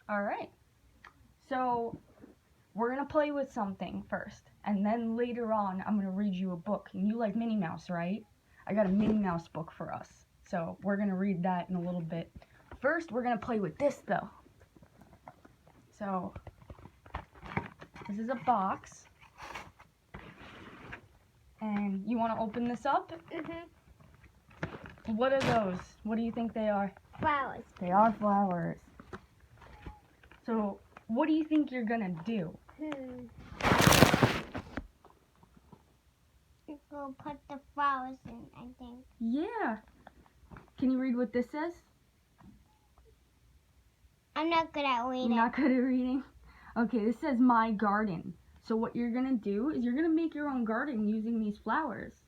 All right. So we're gonna play with something first, and then later on, I'm gonna read you a book. And you like Minnie Mouse, right? I got a Minnie Mouse book for us, so we're gonna read that in a little bit. First, we're gonna play with this though. So this is a box, and you want to open this up? Mhm. What are those? What do you think they are? Flowers. They are flowers. So, what do you think you're gonna do? We'll put the flowers in, I think. Yeah. Can you read what this says? I'm not good at reading. You're not good at reading? Okay, this says my garden. So what you're gonna do is you're gonna make your own garden using these flowers.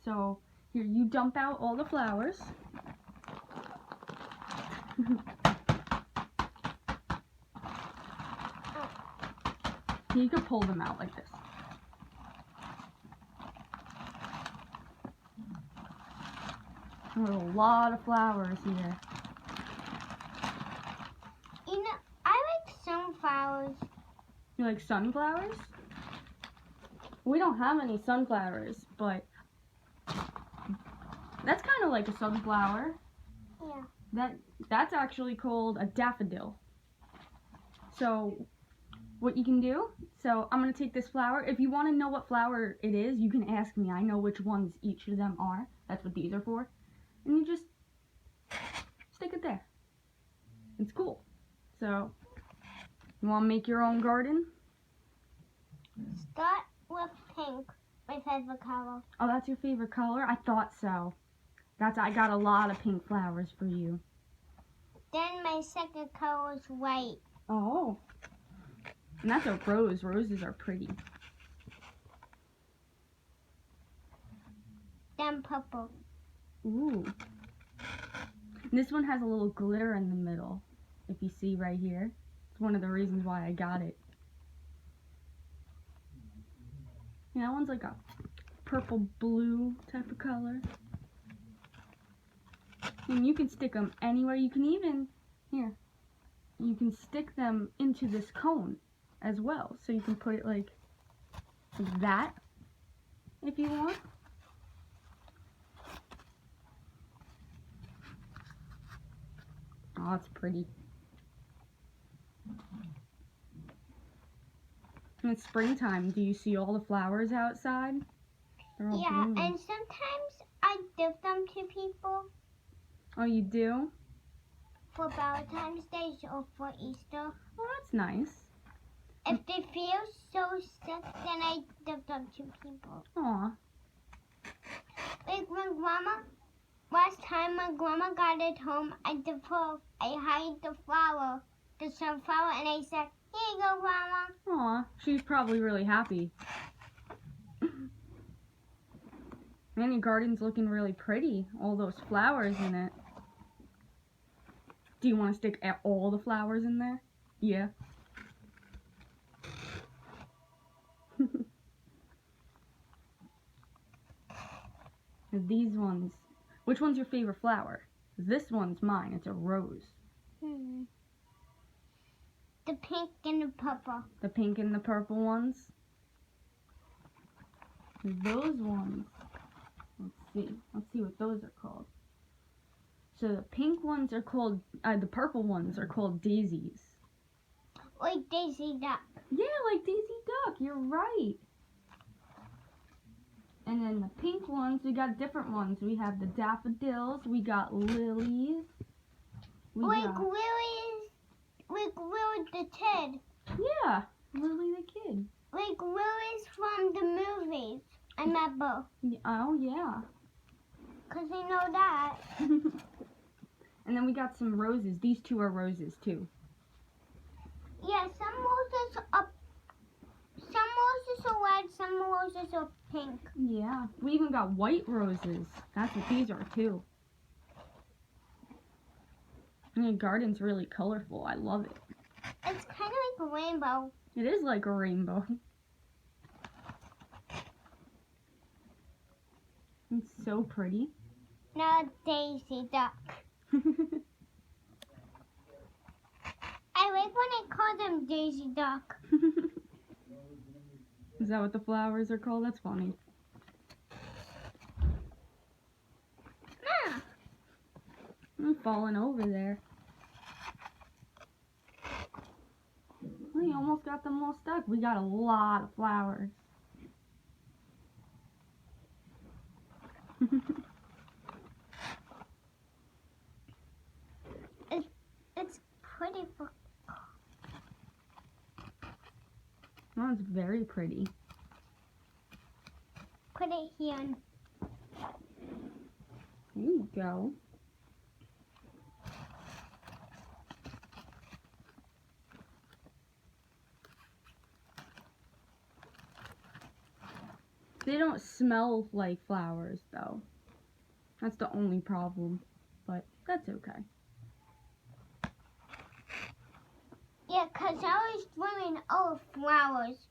So, here, you dump out all the flowers. You can pull them out like this. There's a lot of flowers here. You know, I like sunflowers. You like sunflowers? We don't have any sunflowers, but that's kind of like a sunflower. Yeah. That's actually called a daffodil. So what you can do, so I'm going to take this flower. If you want to know what flower it is, you can ask me. I know which ones each of them are. That's what these are for. And you just stick it there. It's cool. So, you want to make your own garden? Start with pink, my favorite color. Oh, that's your favorite color? I thought so. I got a lot of pink flowers for you. Then my second color is white. Oh. And that's a rose. Roses are pretty. Then purple. Ooh. And this one has a little glitter in the middle. If you see right here. It's one of the reasons why I got it. Yeah, that one's like a purple blue type of color. And you can stick them anywhere. You can even, here, you can stick them into this cone as well. So you can put it like that if you want. Oh, it's pretty. And it's springtime. Do you see all the flowers outside? They're all Yeah, blooming. and sometimes I give them to people Oh, you do? for Valentine's Day or for Easter. Oh, that's nice. If they feel so sick, then I give them to people. Aw. Like when last time when Grandma got it home, I hid the flower, the sunflower, and I said, "Here you go, Grandma." Aw. She's probably really happy. Man, your garden's looking really pretty. All those flowers in it. Do you want to stick all the flowers in there? Yeah. These ones. Which one's your favorite flower? This one's mine. It's a rose. The pink and the purple. The pink and the purple ones. Those ones. Let's see what those are called. So the pink ones are called, the purple ones are called daisies. Like Daisy Duck. Yeah, like Daisy Duck, you're right. And then the pink ones, we got different ones. We have the daffodils, we got lilies. Like Lily the kid. Yeah, Lily the kid. Like Lily's from the movies. I remember. Oh, yeah. Because I know that. And then we got some roses. These two are roses, too. Yeah, some roses are red, some roses are pink. Yeah, we even got white roses. That's what these are, too. And your garden's really colorful. I love it. It's kind of like a rainbow. It is like a rainbow. It's so pretty. Now Daisy Duck. I like I call them Daisy Duck. Is that what the flowers are called? That's funny. Ah, I'm falling over there. We almost got them all stuck. We got a lot of flowers. it's pretty. That one's very pretty. Put it here. There you go. They don't smell like flowers, though. That's the only problem, but that's okay. Yeah, 'cause I was swimming over flowers.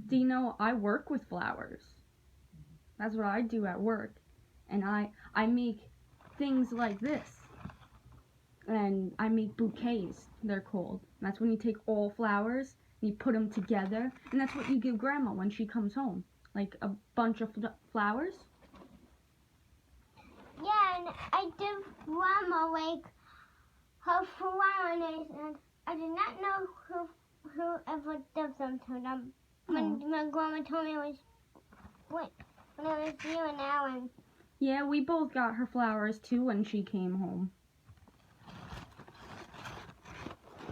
Do you know, I work with flowers. That's what I do at work. And I make things like this. And I make bouquets, they're called. And that's when you take all flowers and you put them together. And that's what you give Grandma when she comes home. Like a bunch of flowers. Yeah, and I give Grandma like her flowers, and I did not know who ever gives them to them. When my grandma told me it was when it was you and Alan. Yeah, we both got her flowers too when she came home.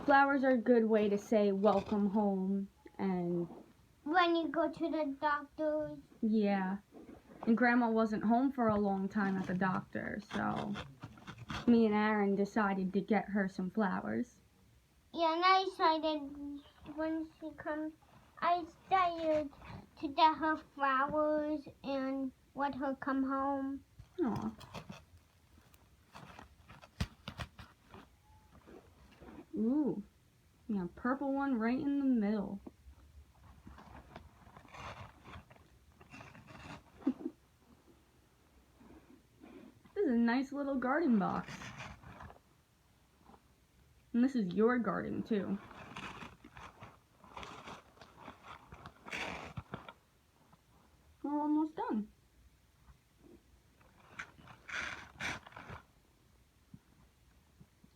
Flowers are a good way to say welcome home, and When you go to the doctor's. yeah. And Grandma wasn't home for a long time at the doctor, so me and Aaron decided to get her some flowers. Yeah, and I decided when she comes, I decided to get her flowers and let her come home. Aw. Ooh. Yeah, purple one right in the middle. This is a nice little garden box. And this is your garden too. We're almost done.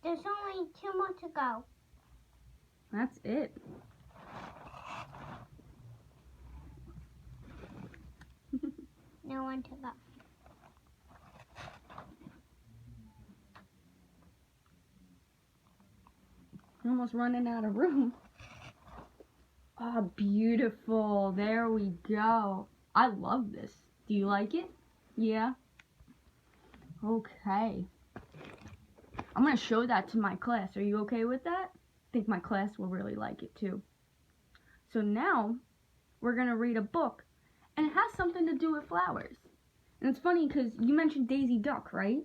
There's only 2 more to go. That's it. No one to go. We're almost running out of room. Oh, beautiful. There we go. I love this. Do you like it? Yeah? Okay. I'm going to show that to my class. Are you okay with that? I think my class will really like it too. So now, we're going to read a book, and it has something to do with flowers. And it's funny because you mentioned Daisy Duck, right?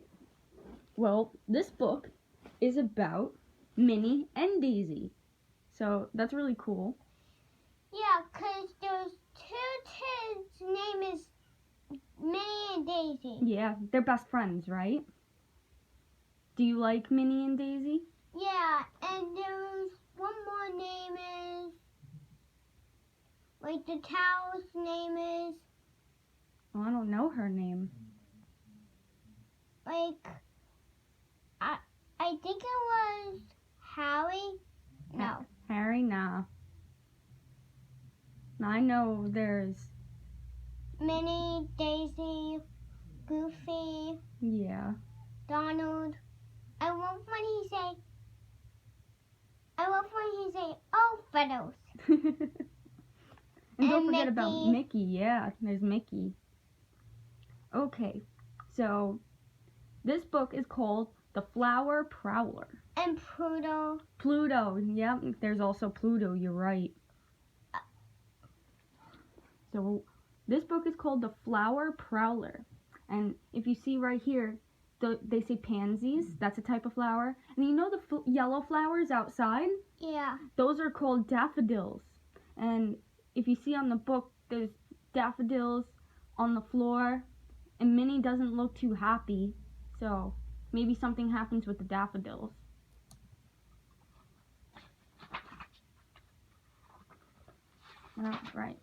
Well, this book is about Minnie and Daisy. So that's really cool. Yeah, 'cause there's 2 kids' name is Minnie and Daisy. Yeah, they're best friends, right? Do you like Minnie and Daisy? Yeah, and there's one more name is, like the cow's name is, Oh, I don't know her name. like, I think it was Harry? No. Harry? Nah. I know there's... Minnie, Daisy, Goofy, Yeah. Donald. I love when he say, oh, Feathers. And don't And forget about Mickey. Mickey. Yeah, there's Mickey. Okay, so this book is called The Flower Prowler. And Pluto. Pluto. Yep, there's also Pluto. You're right. So this book is called The Flower Prowler. And if you see right here, they say pansies. That's a type of flower. And you know the yellow flowers outside? Yeah. Those are called daffodils. And if you see on the book, there's daffodils on the floor, and Minnie doesn't look too happy, so maybe something happens with the daffodils. Right.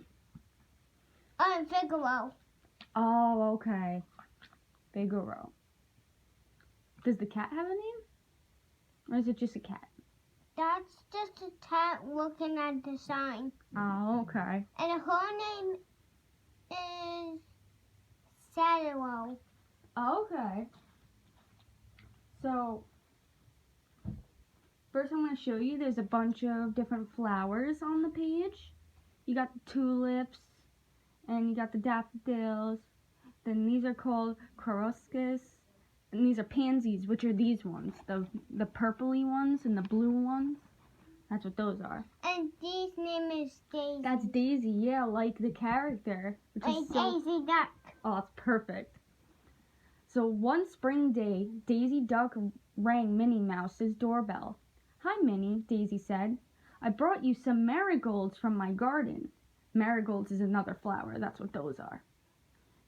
Figaro. Oh, okay. Figaro. Does the cat have a name? Or is it just a cat? That's just a cat looking at the sign. Oh, okay. And her name is Sadero. Okay. So, first I'm going to show you, there's a bunch of different flowers on the page. You got the tulips, and you got the daffodils. Then these are called Coruscas. And these are pansies, which are these ones. The purpley ones and the blue ones. That's what those are. And this name is Daisy. That's Daisy, yeah, like the character. Which is so... Daisy Duck. Oh, that's perfect. So one spring day, Daisy Duck rang Minnie Mouse's doorbell. "Hi, Minnie," Daisy said. "I brought you some marigolds from my garden." Marigolds is another flower, that's what those are.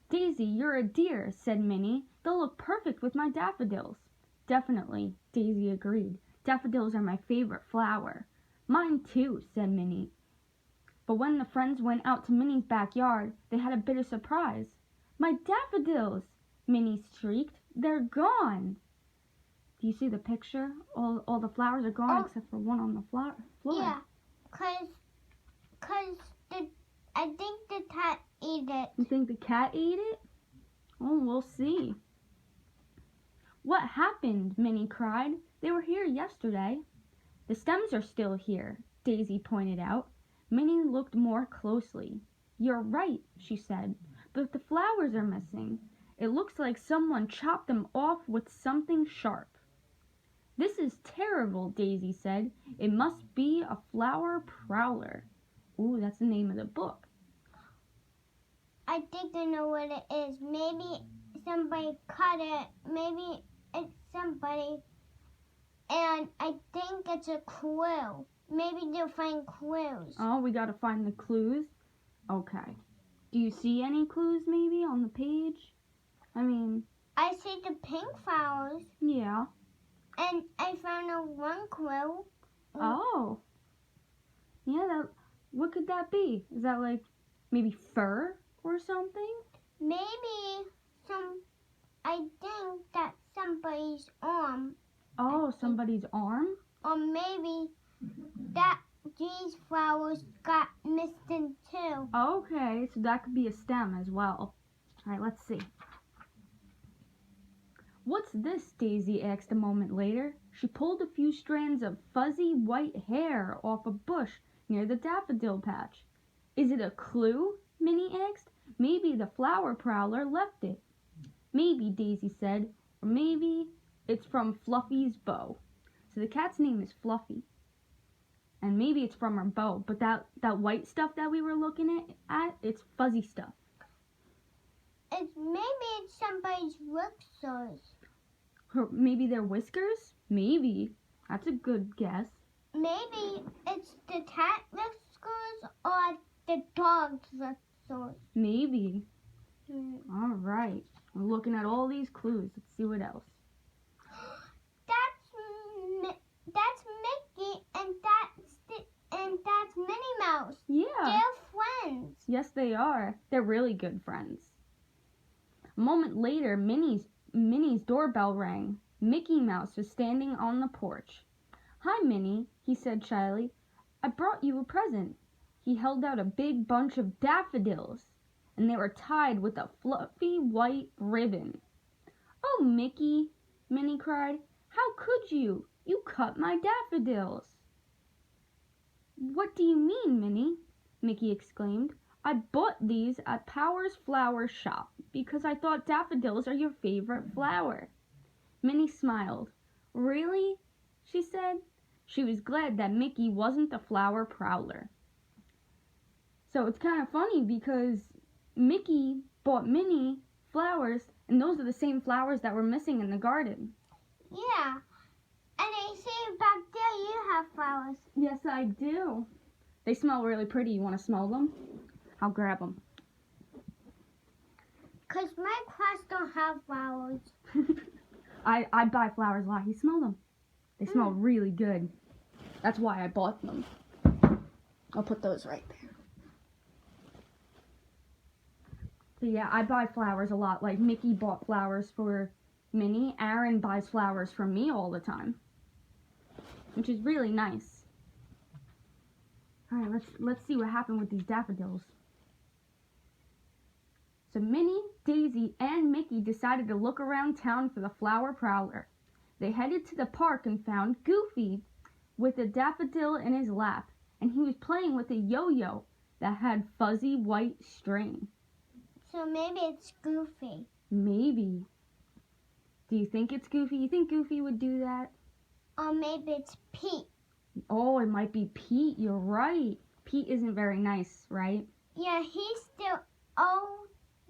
"Daisy, you're a dear," said Minnie. "They'll look perfect with my daffodils." "Definitely," Daisy agreed. "Daffodils are my favorite flower." "Mine too," said Minnie. But when the friends went out to Minnie's backyard, they had a bit of surprise. "My daffodils!" Minnie shrieked. "They're gone!" Do you see the picture? All the flowers are gone except for one on the floor. Yeah, I think the cat ate it. You think the cat ate it? Oh, we'll see. "What happened?" Minnie cried. "They were here yesterday." "The stems are still here," Daisy pointed out. Minnie looked more closely. "You're right," she said, "but the flowers are missing. It looks like someone chopped them off with something sharp." "This is terrible," Daisy said. "It must be a flower prowler." Ooh, that's the name of the book. I think I know what it is. Maybe somebody cut it. Maybe it's somebody. And I think it's a clue. Maybe they'll find clues. Oh, we gotta find the clues? Okay. Do you see any clues maybe on the page? I mean... I see the pink flowers. Yeah. And I found one clue. Oh. Yeah, what could that be? Is that like maybe fur or something? Maybe I think that's somebody's arm. Oh, somebody's arm? Or maybe that these flowers got missing too. Okay, so that could be a stem as well. Alright, let's see. "What's this?" Daisy asked a moment later. She pulled a few strands of fuzzy white hair off a bush near the daffodil patch. "Is it a clue?" Minnie asked. "Maybe the flower prowler left it." "Maybe," Daisy said, "or maybe it's from Fluffy's bow." So the cat's name is Fluffy. And maybe it's from her bow, but that white stuff that we were looking at, it's fuzzy stuff. Maybe it's somebody's whiskers. Maybe they're whiskers? Maybe. That's a good guess. Maybe it's the cat whiskers or the dog's whiskers. Maybe. All right. We're looking at all these clues. Let's see what else. That's Mickey and that's Minnie Mouse. Yeah. They're friends. Yes, they are. They're really good friends. A moment later, Minnie's doorbell rang. Mickey Mouse was standing on the porch. "Hi, Minnie," he said shyly. "I brought you a present." He held out a big bunch of daffodils, and they were tied with a fluffy white ribbon. "Oh, Mickey," Minnie cried. "How could you? You cut my daffodils." "What do you mean, Minnie?" Mickey exclaimed. "I bought these at Power's Flower Shop because I thought daffodils are your favorite flower." Minnie smiled. "Really?" she said. She was glad that Mickey wasn't the flower prowler. So it's kind of funny because Mickey bought Minnie flowers, and those are the same flowers that were missing in the garden. Yeah. And I see back there you have flowers. Yes, I do. They smell really pretty. You want to smell them? I'll grab them. 'Cause my class don't have flowers. I buy flowers a lot. You smell them. They smell really good. That's why I bought them. I'll put those right there. But yeah, I buy flowers a lot. Like Mickey bought flowers for Minnie. Aaron buys flowers for me all the time, which is really nice. All right, let's see what happened with these daffodils. So Minnie, Daisy, and Mickey decided to look around town for the flower prowler. They headed to the park and found Goofy with a daffodil in his lap, and he was playing with a yo-yo that had fuzzy white string. So maybe it's Goofy. Maybe. Do you think it's Goofy? You think Goofy would do that? Or maybe it's Pete. Oh, it might be Pete. You're right. Pete isn't very nice, right? Yeah, he steals all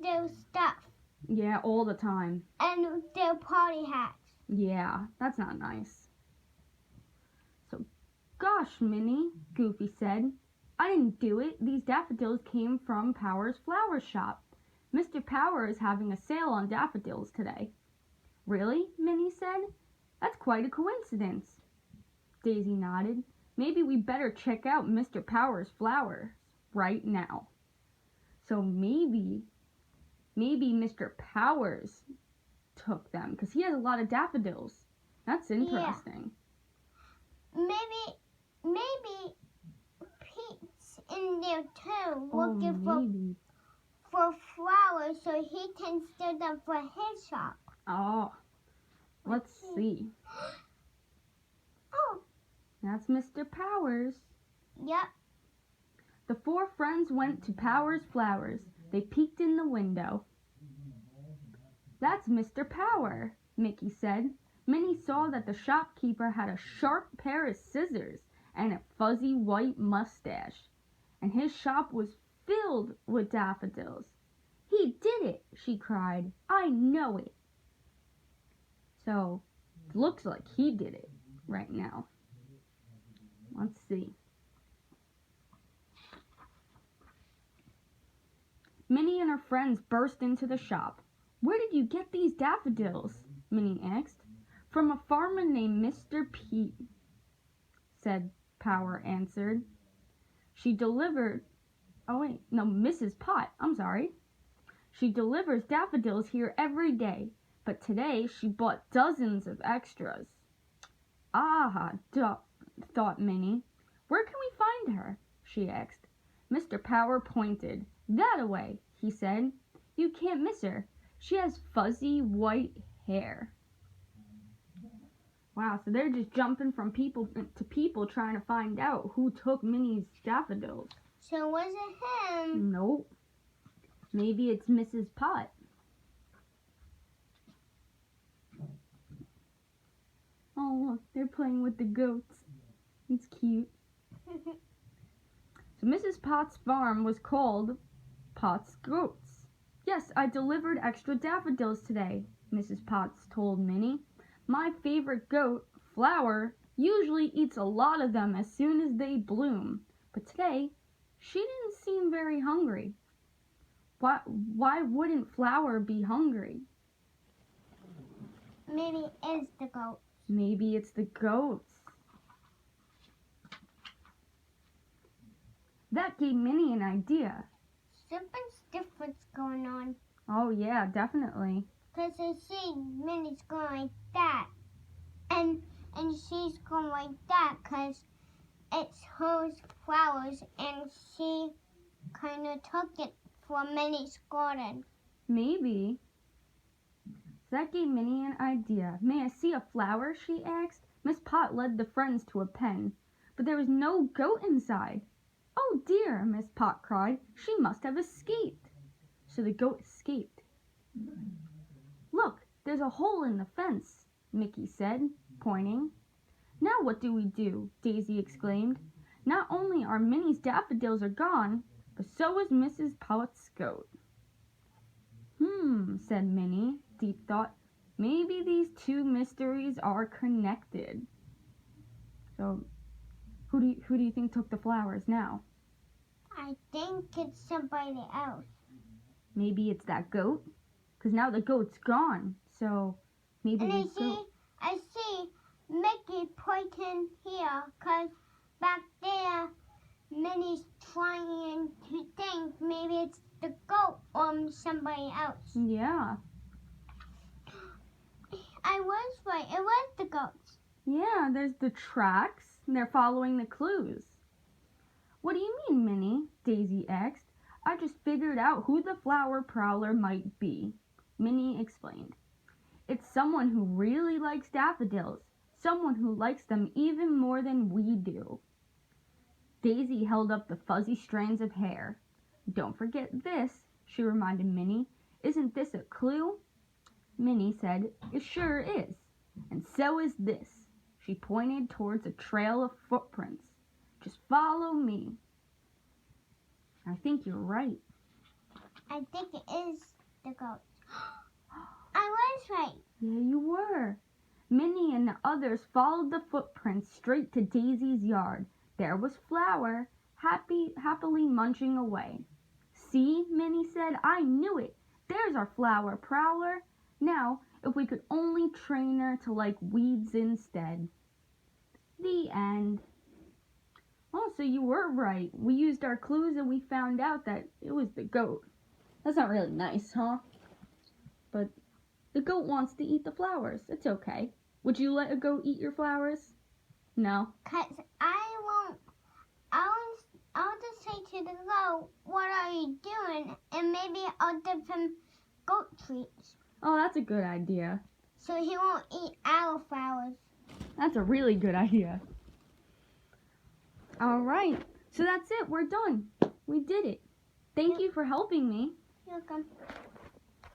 their stuff. Yeah, all the time. And their party hats. Yeah, that's not nice. So, gosh, Minnie, Goofy said. I didn't do it. These daffodils came from Power's flower shop. Mr. Power is having a sale on daffodils today. Really? Minnie said. That's quite a coincidence. Daisy nodded. Maybe we better check out Mr. Power's flowers right now. So maybe Mr. Powers took them because he has a lot of daffodils. That's interesting. Yeah. Maybe Pete's in there too, looking for flowers so he can steal them for his shop. Oh, let's see. Oh, That's Mr. Powers. yep. The four friends went to Powers Flowers. They peeked in the window. That's Mr. Power, Mickey said. Minnie saw that the shopkeeper had a sharp pair of scissors and a fuzzy white mustache, and his shop was filled with daffodils. He did it, she cried. I know it. So, it looks like he did it right now. Let's see. Minnie and her friends burst into the shop. Where did you get these daffodils? Minnie asked. From a farmer named Mr. Pete, said Power answered. She delivered... Oh, wait. No, Mrs. Pot. I'm sorry. She delivers daffodils here every day, but today she bought dozens of extras. Ah, thought Minnie. Where can we find her? She asked. Mr. Power pointed. That-a-way, he said. You can't miss her. She has fuzzy white hair. Wow, so they're just jumping from people to people trying to find out who took Minnie's daffodils. So was it him? Nope. Maybe it's Mrs. Pot. Oh, look, they're playing with the goats. It's cute. So Mrs. Potts' farm was called Potts Goats. Yes, I delivered extra daffodils today, Mrs. Potts told Minnie. My favorite goat, Flower, usually eats a lot of them as soon as they bloom, but today she didn't seem very hungry. Why wouldn't Flower be hungry? Maybe it's the goat. Maybe it's the goats. That gave Minnie an idea. Something's different going on. Oh yeah, definitely. Because I see Minnie's going like that. And she's going like that because it's her flowers and she kind of took it from Minnie's garden. Maybe. That gave Minnie an idea. May I see a flower? She asked. Miss Pot led the friends to a pen, but there was no goat inside. Oh dear, Miss Pot cried. She must have escaped. So the goat escaped. Look, there's a hole in the fence, Mickey said, pointing. Now what do we do? Daisy exclaimed. Not only are Minnie's daffodils are gone, but so is Mrs. Pot's goat. Said Minnie, deep thought. Maybe these two mysteries are connected. So, who do you think took the flowers now? I think it's somebody else. Maybe it's that goat? Because now the goat's gone. So maybe And the I see Mickey pointing here, 'cause back there, Minnie's trying to think maybe it's the goat or somebody else. Yeah. I was right. It was the goat. Yeah, there's the tracks. And they're following the clues. What do you mean, Minnie? Daisy asked. I just figured out who the flower prowler might be. Minnie explained. It's someone who really likes daffodils. Someone who likes them even more than we do. Daisy held up the fuzzy strands of hair. Don't forget this, she reminded Minnie. Isn't this a clue? Minnie said, It sure is. And so is this. She pointed towards a trail of footprints. Just follow me. I think you're right. I think it is the goat. I was right. Yeah, you were. Minnie and the others followed the footprints straight to Daisy's yard. There was Flower, happily munching away. See, Minnie said, I knew it. There's our flower prowler. Now, if we could only train her to like weeds instead. The end. Oh, so you were right. We used our clues and we found out that it was the goat. That's not really nice, huh? But the goat wants to eat the flowers. It's okay. Would you let a goat eat your flowers? No. 'Cause I won't. I'll just say to the goat, what are you doing? And maybe I'll give him goat treats. Oh, that's a good idea. So he won't eat our flowers. That's a really good idea. All right. So that's it. We're done. We did it. Thank you for helping me. You're welcome.